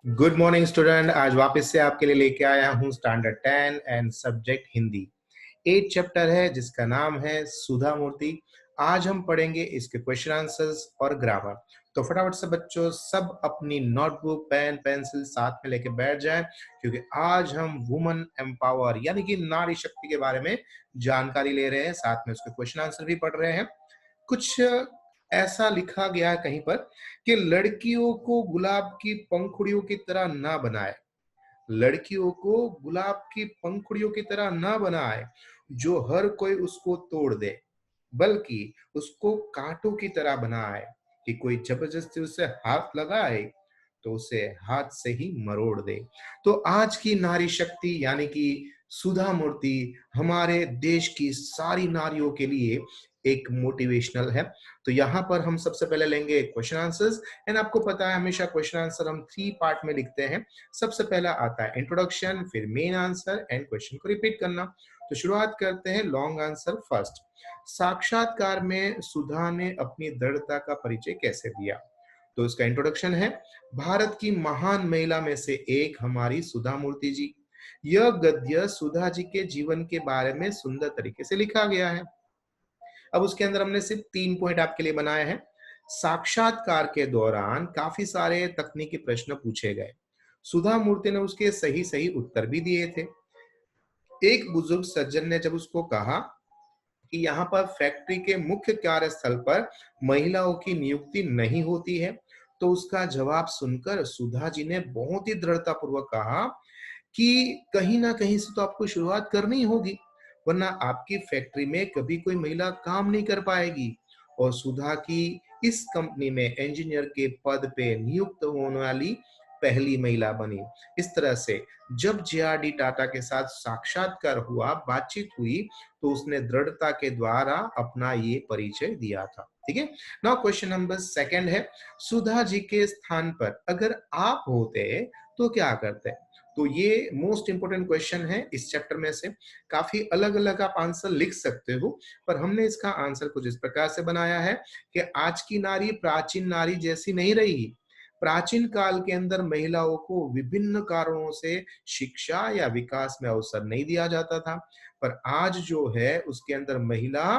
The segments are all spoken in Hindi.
Good morning student. आज वापस से आपके लिए लेके आया हूँ standard 10 and subject Hindi. 8 chapter है जिसका नाम है सुधा मूर्ति। आज हम पढ़ेंगे इसके क्वेश्चन आंसर्स और ग्रामर। तो फटाफट से बच्चों सब अपनी नोटबुक पेन पेंसिल साथ में लेके बैठ जाएं, क्योंकि आज हम वुमन एम्पावर यानी कि नारी शक्ति के बारे में जानकारी ले रहे हैं, साथ में उसके क्वेश्चन आंसर भी पढ़ रहे हैं। कुछ ऐसा लिखा गया है कहीं पर कि लड़कियों को गुलाब की पंखुड़ियों की तरह ना बनाए। लड़कियों को गुलाब की पंखुड़ियों की तरह ना बनाए जो हर कोई उसको तोड़ दे, बल्कि उसको कांटों की तरह बनाए कि कोई जबरदस्ती उसे हाथ लगाए तो उसे हाथ से ही मरोड़ दे। तो आज की नारी शक्ति यानी कि सुधा मूर्ति हमारे देश की सारी नारियों के लिए एक मोटिवेशनल है। तो यहाँ पर हम सबसे पहले लेंगे क्वेश्चन आंसर्स। एंड आपको पता है हमेशा क्वेश्चन आंसर हम 3 पार्ट में लिखते हैं। सबसे पहला आता है इंट्रोडक्शन, फिर मेन आंसर एंड क्वेश्चन को रिपीट करना। तो शुरुआत करते हैं लॉन्ग आंसर फर्स्ट। साक्षात्कार में सुधा ने अपनी दृढ़ता का परिचय कैसे दिया? तो इसका इंट्रोडक्शन है, भारत की महान महिला में से एक हमारी सुधा मूर्ति जी। यह गद्य सुधा जी के जीवन के बारे में सुंदर तरीके से लिखा गया है। अब उसके अंदर हमने सिर्फ 3 पॉइंट आपके लिए बनाए हैं। साक्षात्कार के दौरान काफी सारे तकनीकी प्रश्न पूछे गए। सुधा मूर्ति ने उसके सही सही उत्तर भी दिए थे। एक बुजुर्ग सज्जन ने जब उसको कहा कि यहाँ पर फैक्ट्री के मुख्य कार्यस्थल पर महिलाओं की नियुक्ति नहीं होती है, तो उसका जवाब सुनकर सुधा जी ने बहुत ही दृढ़ता पूर्वक कहा कि कहीं ना कहीं से तो आपको शुरुआत करनी होगी, वरना आपकी फैक्ट्री में कभी कोई महिला काम नहीं कर पाएगी। और सुधा की इस कंपनी में इंजीनियर के पद पे नियुक्त होने वाली पहली महिला बनी। इस तरह से जब जेआरडी टाटा के साथ साक्षात्कार हुआ, बातचीत हुई, तो उसने दृढ़ता के द्वारा अपना ये परिचय दिया था। ठीक है। नाउ क्वेश्चन नंबर सेकंड है, सुधा जी के स्थान पर अगर आप होते तो क्या करते? तो ये मोस्ट इंपोर्टेंट क्वेश्चन है इस चैप्टर में से। काफी अलग अलग आप आंसर लिख सकते हो, पर हमने इसका आंसर कुछ इस प्रकार से बनाया है कि आज की नारी प्राचीन नारी जैसी नहीं रही। प्राचीन काल के अंदर महिलाओं को विभिन्न कारणों से शिक्षा या विकास में अवसर नहीं दिया जाता था, पर आज जो है उसके अंदर महिला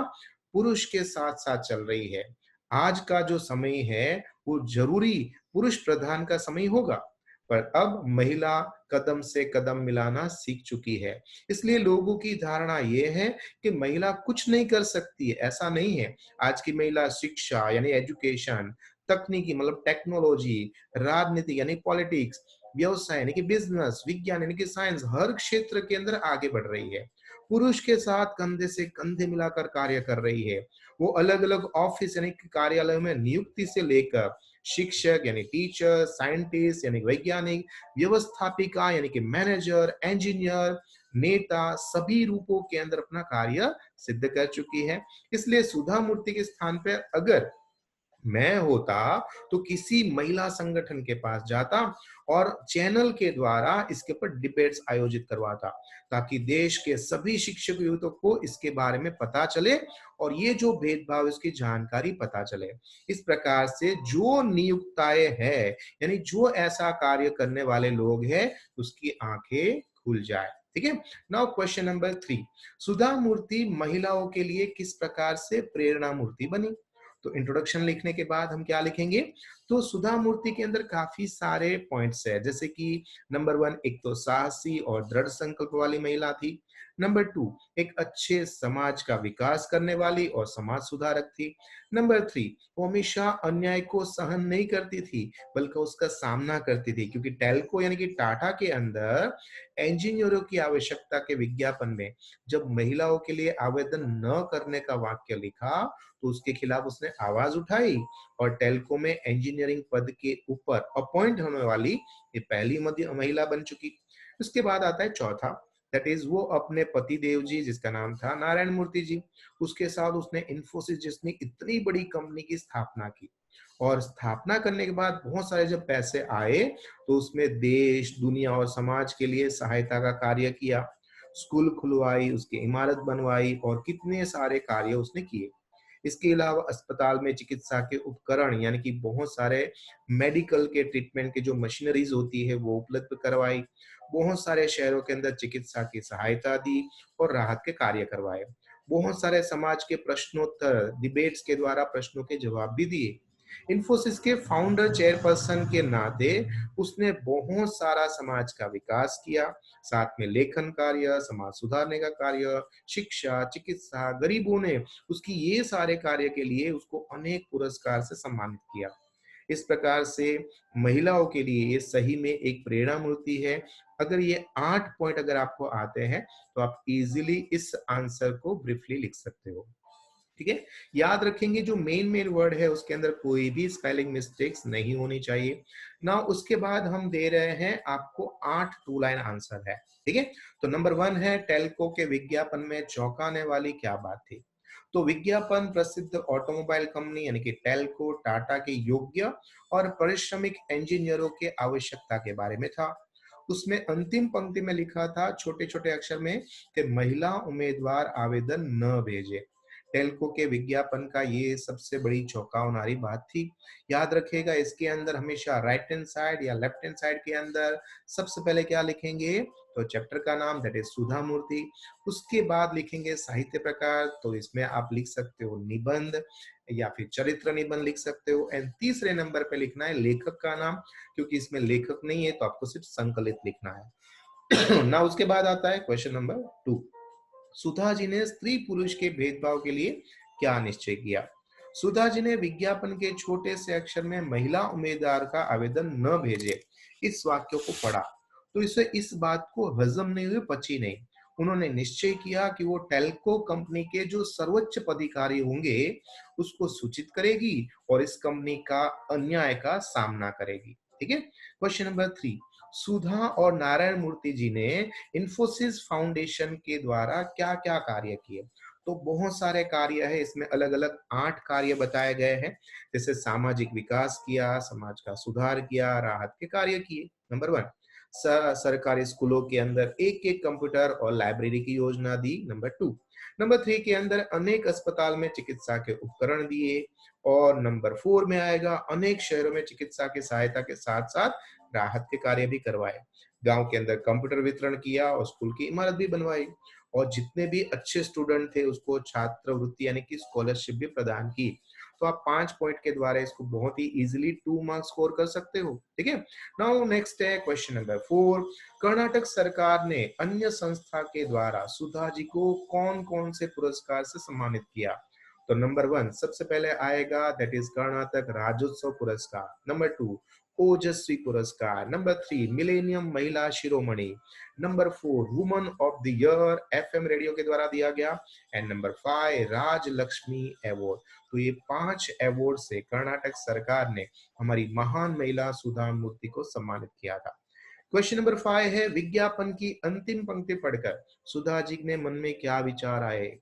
पुरुष के साथ साथ चल रही है। आज का जो समय है वो जरूरी पुरुष प्रधान का समय होगा, पर अब महिला कदम से कदम मिलाना सीख चुकी है। इसलिए लोगों की धारणा यह है कि महिला कुछ नहीं कर सकती है, ऐसा नहीं है। आज की महिला शिक्षा यानी एजुकेशन, तकनीकी मतलब टेक्नोलॉजी, राजनीति यानी पॉलिटिक्स, व्यवसाय यानी कि बिजनेस, विज्ञान यानी कि साइंस, हर क्षेत्र के अंदर आगे बढ़ रही है। पुरुष के साथ कंधे से कंधे मिलाकर कार्य कर रही है। वो अलग अलग ऑफिस यानी कि कार्यालय में नियुक्ति से लेकर शिक्षक यानी टीचर, साइंटिस्ट यानी वैज्ञानिक, व्यवस्थापिका यानी कि मैनेजर, इंजीनियर, नेता, सभी रूपों के अंदर अपना कार्य सिद्ध कर चुकी है। इसलिए सुधा मूर्ति के स्थान पर अगर मैं होता तो किसी महिला संगठन के पास जाता और चैनल के द्वारा इसके ऊपर डिबेट्स आयोजित करवाता, ताकि देश के सभी शिक्षक युवकों को इसके बारे में पता चले और ये जो भेदभाव इसकी जानकारी पता चले। इस प्रकार से जो नियुक्ताएं है यानी जो ऐसा कार्य करने वाले लोग हैं उसकी आंखें खुल जाए। ठीक है। नाउ क्वेश्चन नंबर 3, सुधा मूर्ति महिलाओं के लिए किस प्रकार से प्रेरणा मूर्ति बनी? तो इंट्रोडक्शन लिखने के बाद हम क्या लिखेंगे? तो सुधा मूर्ति के अंदर काफी सारे पॉइंट्स है, जैसे कि नंबर 1 एक तो साहसी और दृढ़ संकल्प वाली महिला थी। नंबर 2 एक अच्छे समाज का विकास करने वाली और समाज सुधारक थी। नंबर 3 वो हमेशा अन्याय को सहन नहीं करती थी, बल्कि उसका सामना करती थी, क्योंकि टेल्को यानी कि टाटा के अंदर इंजीनियरों की आवश्यकता के विज्ञापन में जब महिलाओं के लिए आवेदन न करने का वाक्य लिखा, तो उसके खिलाफ उसने आवाज उठाई और टेल्को में इंजीनियरिंग पद के ऊपर अपॉइंट होने वाली ये पहली महिला बन चुकी। उसके बाद आता है चौथा, दैट इज वो अपने पति देव जी जिसका नाम था नारायण मूर्ति जी, उसके साथ उसने इन्फोसिस जिसने इतनी बड़ी कंपनी की स्थापना की। और स्थापना करने के बाद बहुत सारे जब पैसे आए तो उसमें देश, दुनिया और समाज के लिए सहायता का कार्य किया। स्कूल खुलवाई, उसकी इमारत बनवाई और कितने सारे कार्य उसने किए। इसके अलावा अस्पताल में चिकित्सा के उपकरण यानी कि बहुत सारे मेडिकल के ट्रीटमेंट की जो मशीनरीज होती है वो उपलब्ध करवाई। बहुत सारे शहरों के अंदर चिकित्सा की सहायता दी और राहत के कार्य करवाए। बहुत सारे समाज के प्रश्नोत्तर डिबेट्स के द्वारा प्रश्नों के जवाब भी दिए। इन्फोसिस के फाउंडर चेयरपर्सन के नाते उसने बहुत सारा समाज का विकास किया, साथ में लेखन कार्य, समाज सुधारने का कार्य, शिक्षा, चिकित्सा, गरीबों ने उसकी ये सारे कार्य के लिए उसको अनेक पुरस्कार से सम्मानित किया। इस प्रकार से महिलाओं के लिए ये सही में एक प्रेरणा मूर्ति है। अगर ये 8 पॉइंट अगर आपको आते हैं तो आप इजीली इस आंसर को ब्रीफली लिख सकते हो। ठीक है, याद रखेंगे जो मेन वर्ड है उसके अंदर कोई भी स्पेलिंग मिस्टेक्स नहीं होनी चाहिए ना। उसके बाद हम दे रहे हैं आपको 8 टू लाइन आंसर है। ठीक है, तो नंबर 1 है टेल्को के विज्ञापन में चौंकाने वाली क्या बात थी। तो विज्ञापन प्रसिद्ध ऑटोमोबाइल कंपनी यानी कि टेल्को टाटा के योग्य और परिश्रमिक इंजीनियरों के आवश्यकता के बारे में था। उसमें अंतिम पंक्ति में लिखा था छोटे छोटे अक्षर में कि महिला उम्मीदवार आवेदन न भेजे। टेल्को के विज्ञापन का ये सबसे बड़ी चौंकावनारी बात थी। याद रखिएगा इसके अंदर हमेशा राइट हैंड साइड या लेफ्ट हैंड साइड के अंदर सबसे पहले क्या लिखेंगे, तो चैप्टर का नाम दैट इज सुधा मूर्ति। उसके बाद लिखेंगे साहित्य प्रकार, तो इसमें आप लिख सकते हो निबंध या फिर चरित्र निबंध लिख सकते हो। एंड तीसरे नंबर पे लिखना है लेखक का नाम, क्योंकि इसमें लेखक नहीं है तो आपको सिर्फ संकलित लिखना है। ना उसके बाद आता है क्वेश्चन नंबर 2। सुधा जी ने स्त्री पुरुष के भेदभाव के लिए क्या निश्चय किया। सुधा जी ने विज्ञापन के छोटे से अक्षर में महिला उम्मीदवार का आवेदन न भेजे इस वाक्य को पढ़ा तो इसे इस बात को हजम नहीं हुई, पची नहीं। उन्होंने निश्चय किया कि वो टेल्को कंपनी के जो सर्वोच्च पदाधिकारी होंगे उसको सूचित करेगी और इस कंपनी का अन्याय का सामना करेगी। ठीक है, क्वेश्चन नंबर 3। सुधा और नारायण मूर्ति जी ने इन्फोसिस फाउंडेशन के द्वारा क्या क्या कार्य किए। तो बहुत सारे कार्य है इसमें, अलग अलग 8 कार्य बताए गए हैं। जैसे सामाजिक विकास किया, समाज का सुधार किया, राहत के कार्य किए। नंबर 1, सरकारी स्कूलों के अंदर एक एक कंप्यूटर और लाइब्रेरी की योजना दी। नंबर 2, नंबर 3 के अंदर अनेक अस्पताल में चिकित्सा के उपकरण दिए। और नंबर 4 में आएगा अनेक शहरों में चिकित्सा की सहायता के साथ साथ राहत के कार्य भी करवाए। गांव के अंदर कंप्यूटर वितरण किया और स्कूल की इमारत भी बनवाई। और जितने भी अच्छे स्टूडेंट थे उसको छात्रवृत्ति यानी कि स्कॉलरशिप भी प्रदान की। तो आप 5 पॉइंट के द्वारा इसको बहुत ही इजीली 2 मार्क्स स्कोर कर सकते हो। ठीक है, नाउ नेक्स्ट है क्वेश्चन नंबर 4। कर्नाटक सरकार ने अन्य संस्था के द्वारा सुधा जी को कौन कौन से पुरस्कार से सम्मानित किया। तो नंबर 1 सबसे पहले आएगा दैट इज कर्नाटक राज्योत्सव पुरस्कार। नंबर 2 ओजस्वी पुरस्कार। नंबर 3 मिलेनियम महिला शिरोमणि। Number 4 woman of the year FM radio के द्वारा दिया गया। And number 5 Rajlakshmi award. तो ये 5 अवार्ड से कर्नाटक सरकार ने हमारी महान महिला सुधा मूर्ति को सम्मानित किया था। क्वेश्चन नंबर 5 है विज्ञापन की अंतिम पंक्ति पढ़कर सुधा जी ने मन में क्या विचार आए।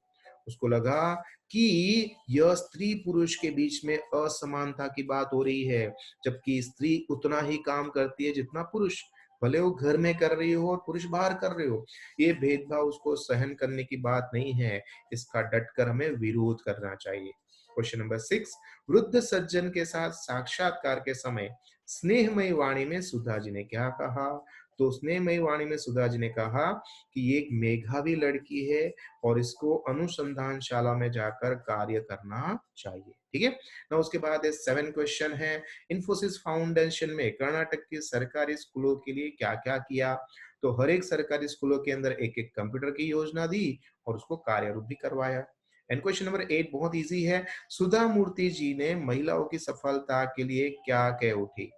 उसको लगा कि यह स्त्री पुरुष के बीच में असमानता की बात हो रही है, जबकि स्त्री उतना ही काम करती है जितना पुरुष, भले वो घर में कर रही हो और पुरुष बाहर कर रहे हो। ये भेदभाव उसको सहन करने की बात नहीं है, इसका डटकर हमें विरोध करना चाहिए। क्वेश्चन नंबर 6 वृद्ध सज्जन के साथ साक्षात्कार के समय स्नेहमयी वाणी में सुधा जी ने क्या कहा। तो स्नेहमयी वाणी में सुधा जी ने कहा कि ये एक मेधावी लड़की है और इसको अनुसंधानशाला में जाकर कार्य करना चाहिए। ठीक है ना, उसके बाद 7 क्वेश्चन है इन्फोसिस फाउंडेशन में कर्नाटक के सरकारी स्कूलों के लिए क्या क्या किया। तो हर एक सरकारी स्कूलों के अंदर एक एक कंप्यूटर की योजना दी और उसको कार्यरूप भी करवाया। एंड क्वेश्चन नंबर 8 बहुत इजी है, सुधा मूर्ति जी ने महिलाओं की सफलता के लिए क्या कह उठी।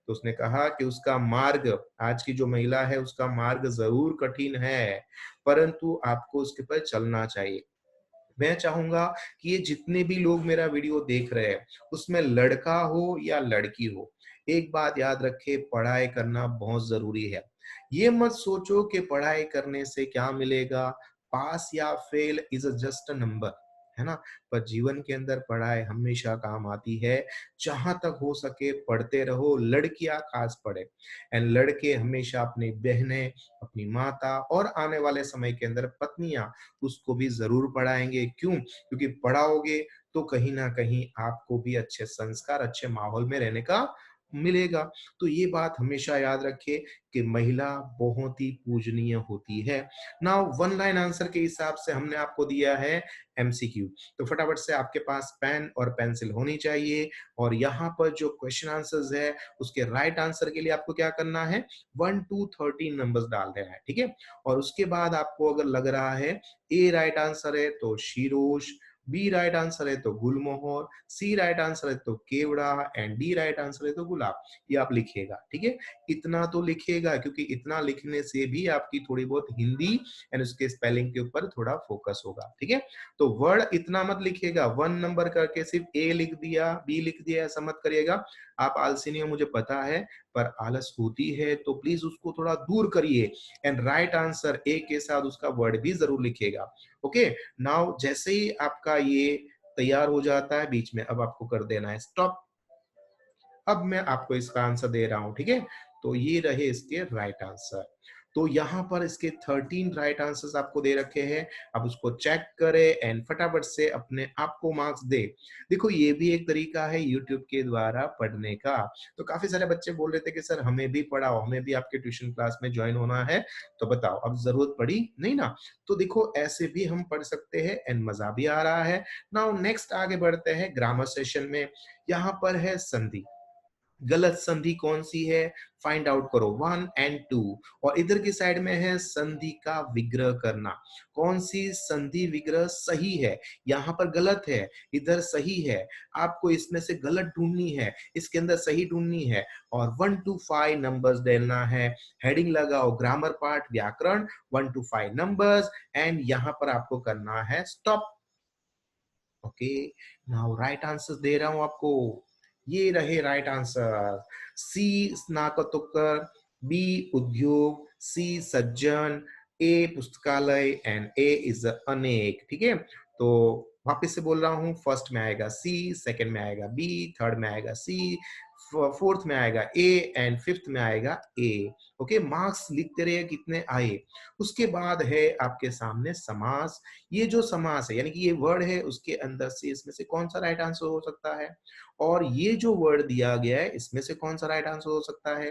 तो उसने कहा कि उसका मार्ग, आज की जो महिला है उसका मार्ग जरूर कठिन है, परंतु आपको उसके पर चलना चाहिए। मैं चाहूंगा कि ये जितने भी लोग मेरा वीडियो देख रहे हैं उसमें लड़का हो या लड़की हो, एक बात याद रखे, पढ़ाई करना बहुत जरूरी है। ये मत सोचो कि पढ़ाई करने से क्या मिलेगा, पास या fail is just a number. है ना? पर जीवन के अंदर पढ़ाई हमेशा काम आती है। जहाँ तक हो सके पढ़ते रहो, लड़कियाँ खास पढ़े एंड लड़के हमेशा अपनी बहनें, अपनी माता और आने वाले समय के अंदर पत्नियाँ उसको भी ज़रूर पढ़ाएँगे। क्यों? क्योंकि पढ़ाओगे तो कहीं न कहीं आपको भी अच्छे संस्कार, अच्छे माहौल में रहने का मिलेगा। तो ये बात हमेशा याद रखिए कि महिला बहुत ही पूजनीय होती है। नाउ वन लाइन आंसर के हिसाब से हमने आपको दिया है एमसीक्यू। तो फटाफट से आपके पास पेन और पेंसिल होनी चाहिए और यहाँ पर जो क्वेश्चन आंसर्स है उसके राइट आंसर के लिए आपको क्या करना है 1 टू 13 नंबर्स डाल देना है, ठीक है? और उसके बाद आपको अगर लग रहा है ए राइट आंसर है तो शिरोष, बी राइट आंसर है तो गुलमोहर, सी राइट आंसर है तो केवड़ा एंड डी राइट आंसर है तो गुलाब। ये आप लिखिएगा, ठीक है? इतना तो लिखिएगा क्योंकि इतना लिखने से भी आपकी थोड़ी बहुत हिंदी एंड उसके स्पेलिंग के ऊपर थोड़ा फोकस होगा, ठीक है? तो वर्ड इतना मत लिखिएगा, 1 नंबर करके सिर्फ ए लिख दिया, बी लिख दिया, ऐसा मत करिएगा। आप आलसी नहीं हो मुझे पता है, पर आलस होती है तो प्लीज उसको थोड़ा दूर करिए एंड राइट आंसर ए के साथ उसका वर्ड भी जरूर लिखिएगा। ओके, नाउ जैसे ही आपका ये तैयार हो जाता है बीच में अब आपको कर देना है स्टॉप। अब मैं आपको इसका आंसर दे रहा हूं, ठीक है? तो ये रहे इसके राइट आंसर। तो यहाँ पर इसके 13 राइट आंसर्स आपको दे रखे हैं। आप उसको चेक करें एंड फटाफट से अपने आप को मार्क्स दे। देखो ये भी एक तरीका है यूट्यूब के द्वारा पढ़ने का। तो काफी सारे बच्चे बोल रहे थे कि सर हमें भी पढ़ाओ, हमें भी आपके ट्यूशन क्लास में ज्वाइन होना है। तो बताओ अब जरूरत पड़ी नहीं ना? तो देखो ऐसे भी हम पढ़ सकते हैं एंड मजा भी आ रहा है। नाउ नेक्स्ट आगे बढ़ते हैं ग्रामर सेशन में। यहाँ पर है संधि। गलत संधि कौन सी है फाइंड आउट करो 1 एंड 2। और इधर की साइड में है संधि का विग्रह करना। कौन सी संधि विग्रह सही है, यहाँ पर गलत है, इधर सही है। आपको इसमें से गलत ढूंढनी है, इसके अंदर सही ढूंढनी है और 1 टू 5 नंबर्स देना है। हेडिंग लगाओ ग्रामर पार्ट व्याकरण 1 टू 5 नंबर्स एंड यहाँ पर आपको करना है stop. Okay, now right answer दे रहा हूं आपको। ये रहे राइट आंसर। सी स्नातकोत्तर, बी उद्योग, सी सज्जन, ए पुस्तकालय एंड ए इज अनेक, ठीक है? तो वापस से बोल रहा हूँ, फर्स्ट में आएगा सी, सेकंड में आएगा बी, थर्ड में आएगा सी, फोर्थ में आएगा ए एंड फिफ्थ में आएगा ए। ओके, मार्क्स लिखते रहिए कितने आए। उसके बाद है आपके सामने समास। ये जो समास है यानी कि ये वर्ड है उसके अंदर से इसमें से कौन सा राइट आंसर हो सकता है और ये जो वर्ड दिया गया है इसमें से कौन सा राइट आंसर हो सकता है।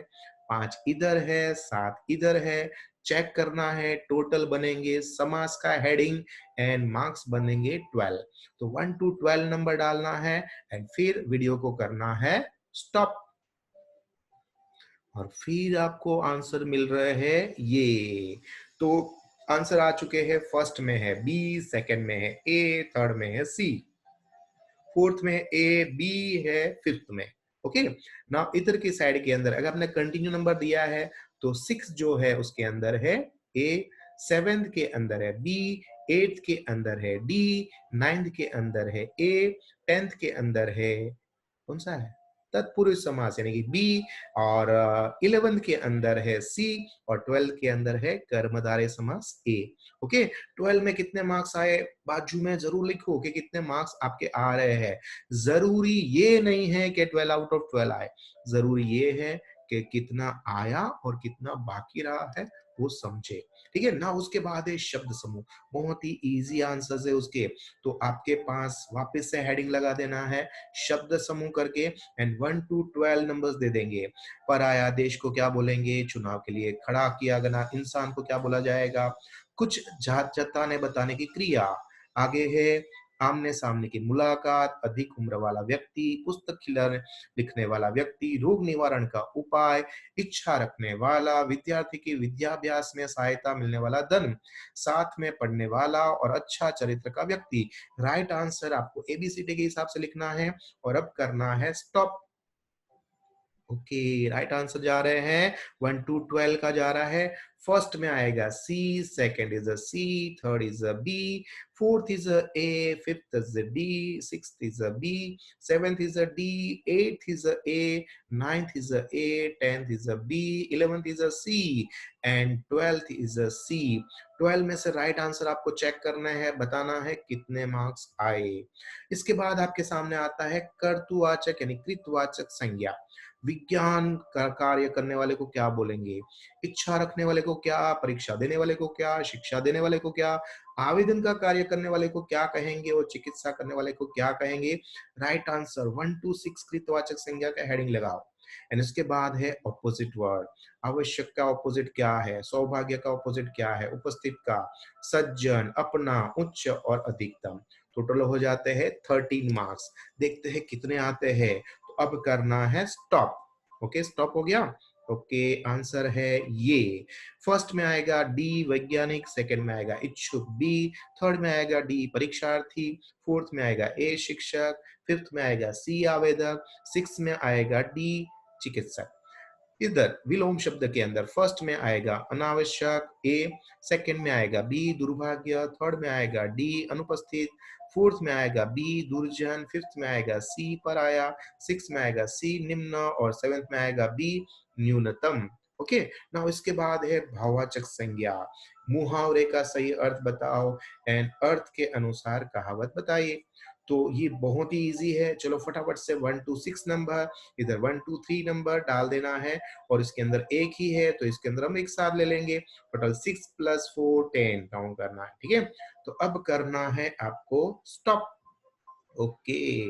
5 इधर है, 7 इधर है। चेक करना है, टोटल बनेंगे समास का हेडिंग एंड मार्क्स बनेंगे 12। तो 1 टू 12 नंबर डालना है एंड फिर वीडियो को करना है स्टॉप। और फिर आपको आंसर मिल रहे हैं ये। तो आंसर आ चुके हैं, फर्स्ट में है बी, सेकंड में है ए, थर्ड में है सी, फोर्थ में ए, बी है फिफ्थ में। ओके, नाउ इधर की साइड के अंदर अगर आपने कंटिन्यू नंबर दिया है तो 6 जो है उसके अंदर है ए, सेवेंथ के अंदर है बी, एट्थ के अंदर है डी, नाइन्थ के अंदर है ए, 10th के अंदर है कौन सा है तत्पुरुष समास यानी कि बी और 11th के अंदर है सी और 12th के अंदर है कर्मधारय समास ए। ओके, 12 में कितने मार्क्स आए बाजू में जरूर लिखो कि कितने मार्क्स आपके आ रहे हैं। जरूरी ये नहीं है कि 12 आउट ऑफ 12 आए, जरूरी ये है कि कितना आया और कितना बाकी रहा है वो समझे, ठीक है ना? उसके बाद है शब्द समूह। बहुत ही इजी आंसर्स है उसके। तो आपके पास वापस से हेडिंग लगा देना है शब्द समूह करके एंड 1 टू 12 नंबर्स दे देंगे। पराया देश को क्या बोलेंगे, चुनाव के लिए खड़ा किया गया इंसान को क्या बोला जाएगा, कुछ जात जताने बताने की क्रिया। आगे है आमने सामने की मुलाकात, अधिक उम्र वाला व्यक्ति, पुस्तक खिलाने लिखने वाला व्यक्ति, रोग निवारण का उपाय, इच्छा रखने वाला, विद्यार्थी की विद्याभ्यास में सहायता मिलने वाला धन, साथ में पढ़ने वाला और अच्छा चरित्र का व्यक्ति। राइट आंसर आपको एबीसीडी के हिसाब से लिखना है और अब करना है स्टॉप। ओके, राइट आंसर जा रहे हैं 1 टू 12 का जा रहा है। फर्स्ट में आएगा C, second is a C, third is a B, fourth is a A, fifth is a D, sixth is a B, seventh is a D, eighth is a A, ninth is a A, tenth is a B, eleventh is a C and twelfth is a C. 12 में से राइट आंसर आपको चेक करना है, बताना है कितने मार्क्स आए। इसके बाद आपके सामने आता है कर्तुवाचक यानी कृतवाचक संज्ञा। विज्ञान का कार्य करने वाले को क्या बोलेंगे? इच्छा रखने वाले को क्या? परीक्षा देने वाले को क्या? शिक्षा देने वाले को क्या? आवेदन का कार्य करने वाले को क्या कहेंगे और चिकित्सा करने वाले को क्या कहेंगे? राइट आंसर 1 टू 6 कृतवाचक संज्ञा का हेडिंग लगाओ। एंड इसके बाद है ऑपोजिट वर्ड। आवश्यक का ऑपोजिट क्या है? सौभाग्य का ऑपोजिट क्या है? उपस्थित का, सज्जन, अपना, उच्च और अधिकतम। टोटल हो जाते हैं 13 मार्क्स। देखते हैं कितने आते हैं। तो अब करना है स्टॉप। ओके, स्टॉप हो गया। ओके, आंसर है ये। फर्स्ट में आएगा डी वैज्ञानिक, सेकंड में आएगा इच्छुक बी, थर्ड में आएगा डी परीक्षार्थी, फोर्थ में आएगा ए शिक्षक, फिफ्थ में आएगा सी आवेदक, सिक्स में आएगा डी चिकित्सक। इधर विलोम शब्द के अंदर फर्स्ट में आएगा अनावश्यक ए, सेकंड में आएगा बी दुर्भाग्य, थर्ड में आएगा डी अनुपस्थित, फोर्थ में आएगा बी दुर्जन, फिफ्थ में आएगा सी पराया, सिक्स में आएगा सी निम्न और सेवेंथ में आएगा बी न्यूनतम। ओके, नाउ इसके बाद है भाववाचक संज्ञा। मुहावरे का सही अर्थ बताओ एंड अर्थ के अनुसार कहावत बताइए। तो ये बहुत ही इजी है, चलो फटाफट से 1 टू 6 नंबर, इधर 1 टू 3 नंबर डाल देना है और इसके अंदर एक ही है तो इसके अंदर हम एक साथ ले लेंगे। टोटल 6 प्लस 4 10 काउंट करना है, ठीक है। तो अब करना है आपको स्टॉप। ओके,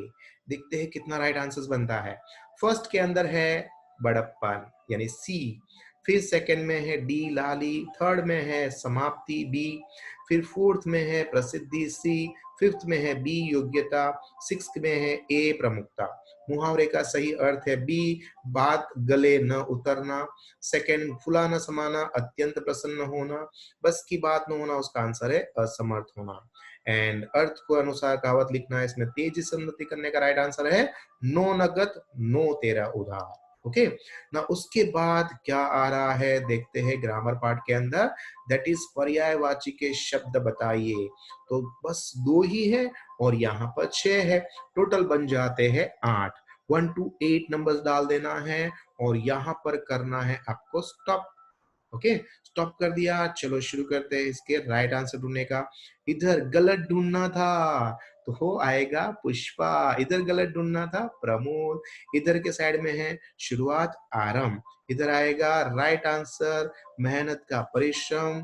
देखते हैं कितना राइट आंसर बनता है। फर्स्ट के अंदर है बड़प्पन यानी सी, फिर सेकंड में है डी लाली, थर्ड में है समाप्ति बी, फिर फोर्थ में है प्रसिद्धि सी, फिफ्थ में है बी योग्यता, सिक्स्थ में है ए प्रमुखता। मुहावरे का सही अर्थ है बी बात गले न उतरना, सेकंड फुला न समाना अत्यंत प्रसन्न होना, बस की बात न होना उसका आंसर है असमर्थ होना। एंड अर्थ को अनुसार कहावत लिखना है, इसमें तेजी से उन्नति करने का राइट आंसर है नो नगद नो तेरा उधार। ओके, ना उसके बाद क्या आ रहा है देखते हैं ग्रामर पार्ट के अंदर, दैट इज पर्यायवाची के शब्द बताइए। तो बस दो ही है और यहाँ पर 6 है, टोटल बन जाते हैं 8। 1 टू 8 नंबर्स डाल देना है और यहाँ पर करना है आपको स्टॉप। ओके, स्टॉप कर दिया। चलो शुरू करते हैं इसके राइट आंसर ढूंढने का। इधर गलत ढूंढना था तो हो आएगा पुष्पा, इधर गलत ढूंढना था प्रमोद, इधर के साइड में है शुरुआत आरंभ, इधर आएगा राइट आंसर मेहनत का परिश्रम,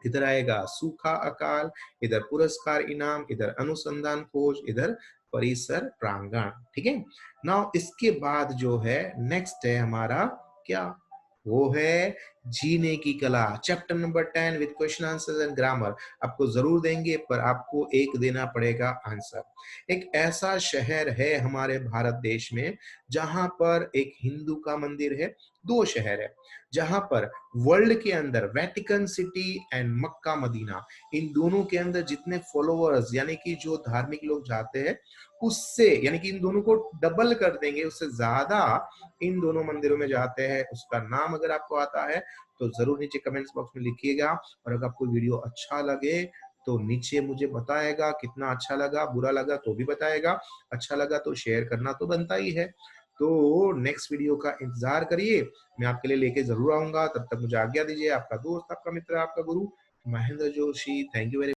इधर आएगा सूखा अकाल, इधर पुरस्कार इनाम, इधर अनुसंधान खोज, इधर परिसर प्रांगण। ठीक है, नाउ इसके बाद जो है नेक्स्ट है हमारा क्या, वो है जीने की कला। Chapter number 10 with question answers and grammar. आपको जरूर देंगे पर आपको एक देना पड़ेगा आंसर। एक ऐसा शहर है हमारे भारत देश में जहां पर एक हिंदू का मंदिर है, दो शहर है जहां पर वर्ल्ड के अंदर Vatican City and Mecca Medina, इन दोनों के अंदर जितने फॉलोअर्स यानी कि जो धार्मिक लोग जाते हैं उससे यानी कि इन दोनों को डबल कर देंगे, उससे ज्यादा इन दोनों मंदिरों में जाते हैं। उसका नाम अगर आपको आता है तो जरूर नीचे कमेंट्स बॉक्स में लिखिएगा और अगर आपको वीडियो अच्छा लगे तो नीचे मुझे बताएगा कितना अच्छा लगा, बुरा लगा तो भी बताएगा, अच्छा लगा तो शेयर करना तो बनता ही है। तो नेक्स्ट वीडियो का इंतजार करिए, मैं आपके लिए लेके जरूर आऊंगा। तब तक मुझे आज्ञा दीजिए। आपका दोस्त, आपका मित्र, आपका गुरु Mahendra Joshi. Thank you very